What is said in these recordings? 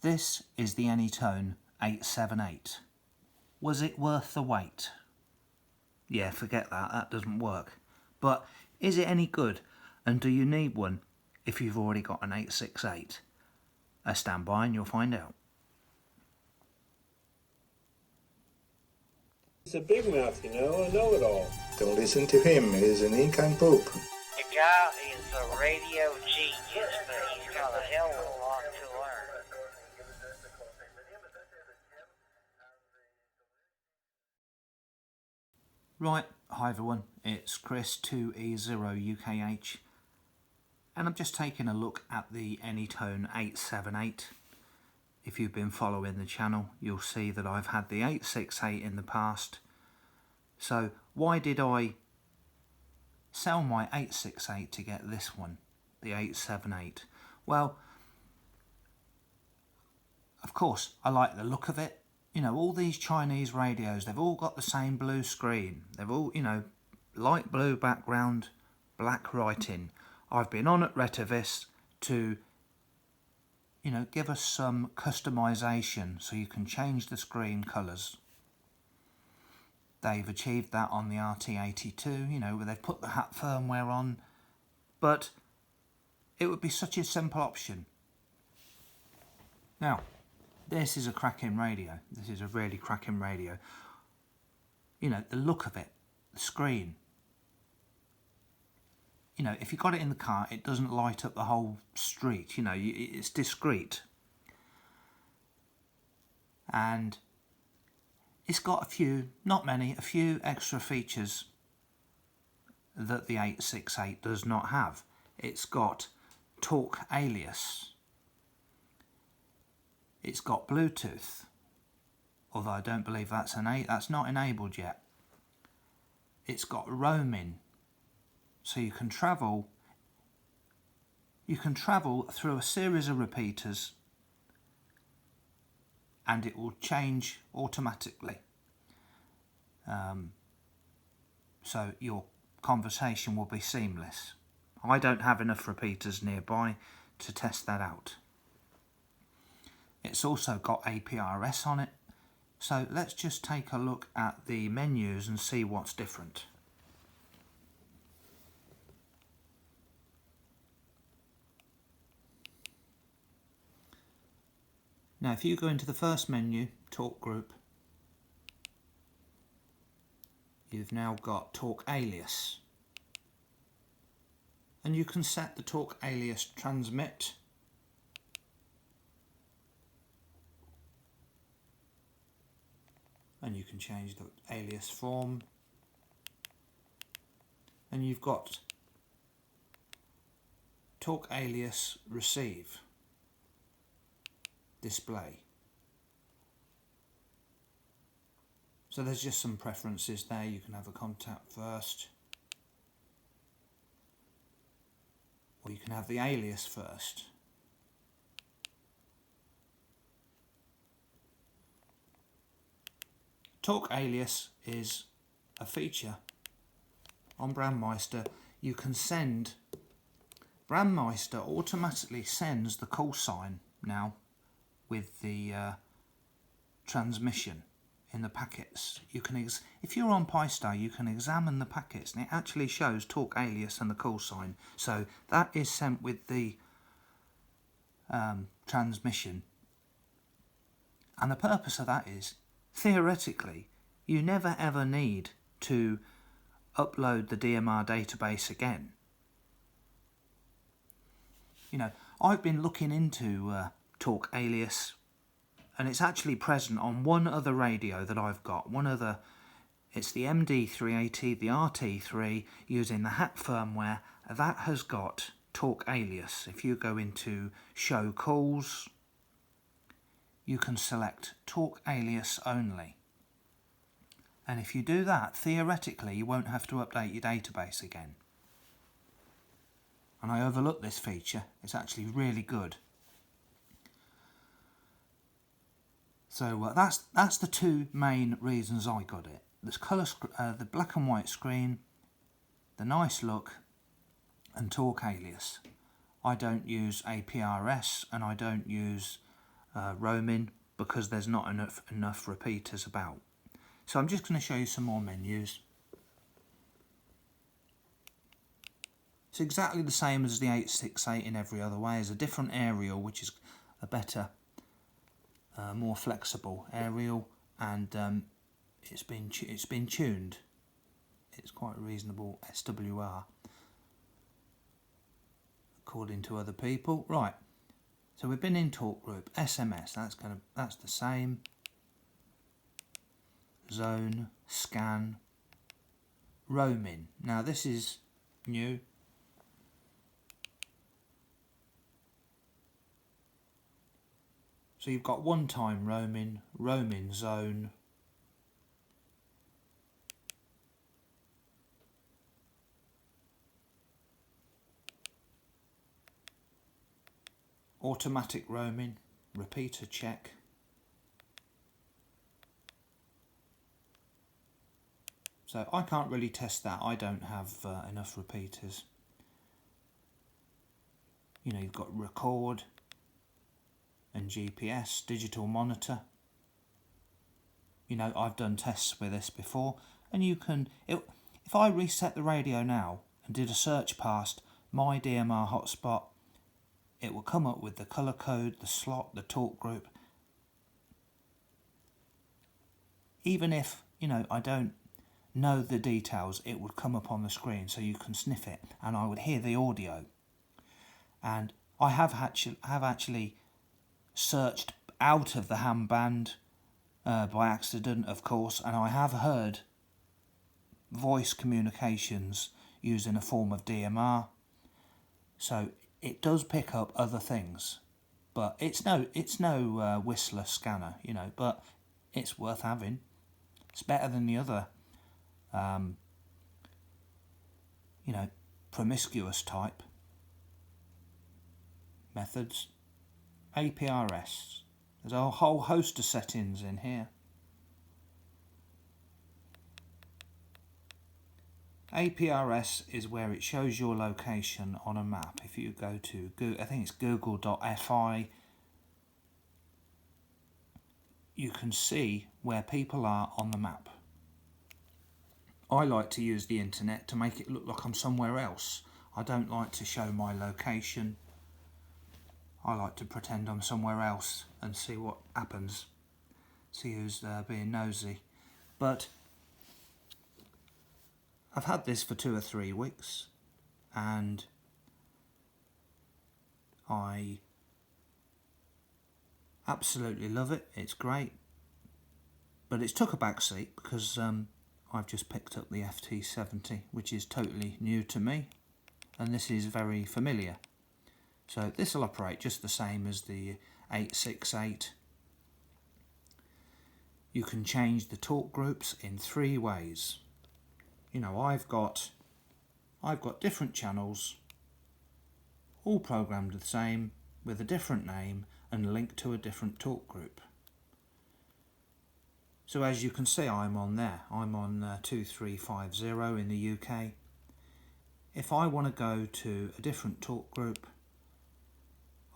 This is the Anytone 878. Was it worth the wait? Yeah, forget that, that doesn't work. But is it any good, and do you need one if you've already got an 868? Stand by and you'll find out. He's a big mouth, you know, a know-it-all. Don't listen to him, he's an nincompoop. The guy is a radio genius, but he's got a hell of a lot to learn. Right, hi everyone, it's Chris 2E0UKH, and I'm just taking a look at the Anytone 878. If you've been following the channel, you'll see that I've had the 868 in the past. So why did I sell my 868 to get this one, the 878? Well, of course, I like the look of it. You know, all these Chinese radios, they've all got the same blue screen. They've all, you know, light blue background, black writing. I've been on at Retivis to, you know, give us some customization so you can change the screen colours. They've achieved that on the RT82, you know, where they've put the hat firmware on. But it would be such a simple option. Now, this is a cracking radio. This is a really cracking radio. You know, the look of it, the screen. You know, if you got it in the car, it doesn't light up the whole street. You know, it's discreet. And it's got a few, not many, a few extra features that the 868 does not have. It's got talk alias. It's got Bluetooth, although I don't believe that's not enabled yet. It's got roaming, so you can travel through a series of repeaters and it will change automatically. So your conversation will be seamless. I don't have enough repeaters nearby to test that out. It's also got APRS on it. So let's just take a look at the menus and see what's different. Now if you go into the first menu, talk group, you've now got talk alias. And you can set the talk alias transmit. And you can change the alias form. And you've got talk alias receive display. So there's just some preferences there. You can have a contact first, or you can have the alias first. Talk alias is a feature on Brandmeister. You can send, Brandmeister automatically sends the call sign now with the transmission in the packets. You can, if you're on Pi-Star, you can examine the packets and it actually shows talk alias and the call sign. So that is sent with the transmission. And the purpose of that is, theoretically, you never ever need to upload the DMR database again. You know, I've been looking into talk alias, and it's actually present on one other radio that I've got. One other, it's the MD380, the RT3, using the hat firmware. That has got talk alias. If you go into show calls, you can select talk alias only. And if you do that, theoretically, you won't have to update your database again. And I overlooked this feature. It's actually really good. So that's the two main reasons I got it. This colour, the black and white screen, the nice look, and talk alias. I don't use APRS and I don't use roaming because there's not enough repeaters about. So I'm just going to show you some more menus. It's exactly the same as the 868 in every other way. There's a different aerial, which is a better, more flexible aerial, and it's been tuned. It's quite a reasonable SWR, according to other people. Right. So we've been in talk group. SMS. That's the same. Zone, scan, roaming. Now this is new. So you've got one-time roaming, roaming zone, automatic roaming, repeater check, so I can't really test that. I don't have enough repeaters. You know, you've got record and GPS, digital monitor. You know, I've done tests with this before, and you can, if I reset the radio now and did a search past my DMR hotspot, it will come up with the colour code, the slot, the talk group. Even if, you know, I don't know the details, it would come up on the screen so you can sniff it, and I would hear the audio. And I have actually searched out of the ham band by accident, of course, and I have heard voice communications using a form of DMR. So it does pick up other things, but it's no Whistler scanner, you know, but it's worth having. It's better than the other, you know, promiscuous type methods. APRS. There's a whole host of settings in here. APRS is where it shows your location on a map. If you go to Google, I think it's google.fi, you can see where people are on the map. I like to use the internet to make it look like I'm somewhere else. I don't like to show my location. I like to pretend I'm somewhere else and see what happens. See who's being nosy. But I've had this for 2 or 3 weeks, and I absolutely love it. It's great, but it's took a back seat because I've just picked up the FT70, which is totally new to me, and this is very familiar. So this will operate just the same as the 868. You can change the talk groups in 3 ways. You know, I've got different channels, all programmed the same, with a different name and linked to a different talk group. So as you can see, I'm on there. I'm on 2350 in the UK. If I want to go to a different talk group,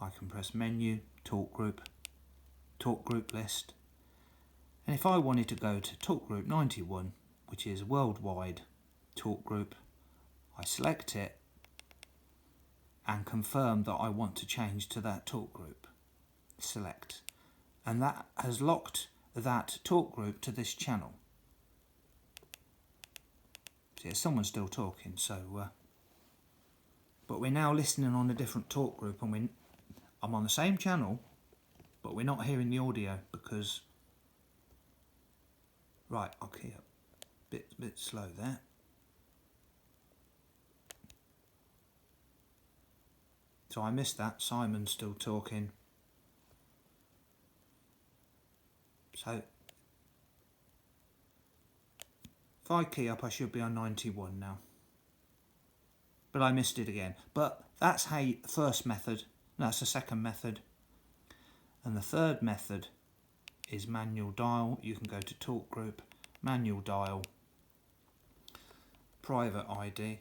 I can press menu, talk group list. And if I wanted to go to talk group 91, which is worldwide talk group, I select it and confirm that I want to change to that talk group. Select. And that has locked that talk group to this channel. See, someone's still talking, so but we're now listening on a different talk group, and I'm on the same channel, but we're not hearing the audio because, right, I'll key up, bit slow there. So I missed that. Simon's still talking. So if I key up, I should be on 91 now. But I missed it again. But that's how the first method. No, that's the second method. And the third method is manual dial. You can go to talk group, manual dial, private ID.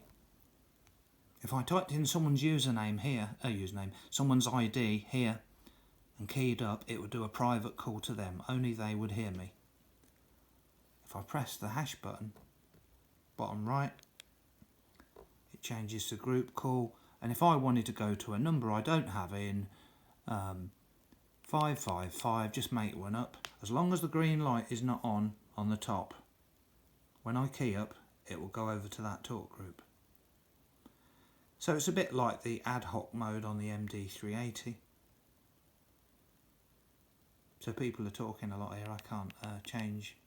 If I typed in someone's username here, someone's ID here, and keyed up, it would do a private call to them. Only they would hear me. If I press the hash button, bottom right, it changes to group call. And if I wanted to go to a number I don't have in 555, just make one up. As long as the green light is not on the top, when I key up, it will go over to that talk group. So it's a bit like the ad hoc mode on the MD380. So people are talking a lot here, I can't change.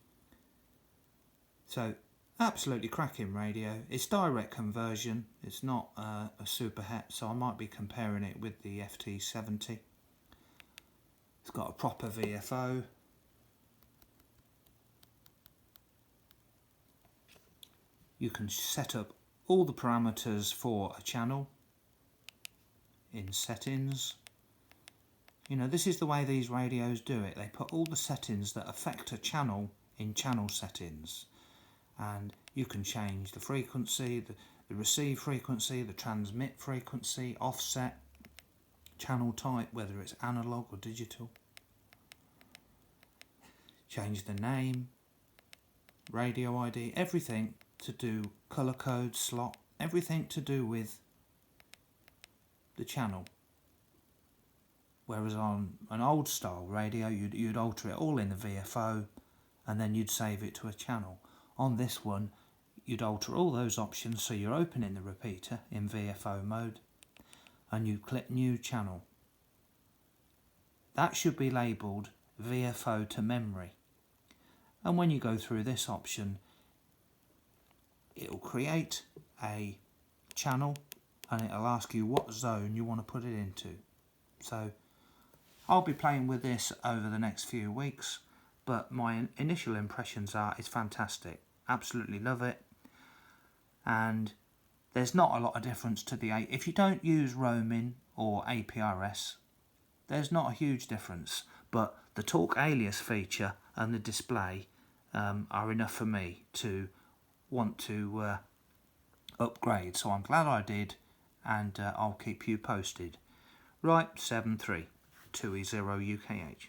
So absolutely cracking radio. It's direct conversion, it's not a super het, so I might be comparing it with the FT70. It's got a proper VFO. You can set up all the parameters for a channel in settings. You know, this is the way these radios do it. They put all the settings that affect a channel in channel settings. And you can change the frequency, the receive frequency, the transmit frequency, offset, channel type, whether it's analog or digital. Change the name, radio ID, everything to do, colour code, slot, everything to do with the channel. Whereas on an old style radio, you'd alter it all in the VFO and then you'd save it to a channel. On this one, you'd alter all those options, so you're opening the repeater in VFO mode and you click new channel. That should be labelled VFO to memory. And when you go through this option, it'll create a channel and it'll ask you what zone you want to put it into. So I'll be playing with this over the next few weeks, but my initial impressions are it's fantastic. Absolutely love it. And there's not a lot of difference to the if you don't use roaming or APRS, there's not a huge difference, but the talk alias feature and the display are enough for me to want to upgrade. So I'm glad I did, and I'll keep you posted. Right, 73 2E0 UKH.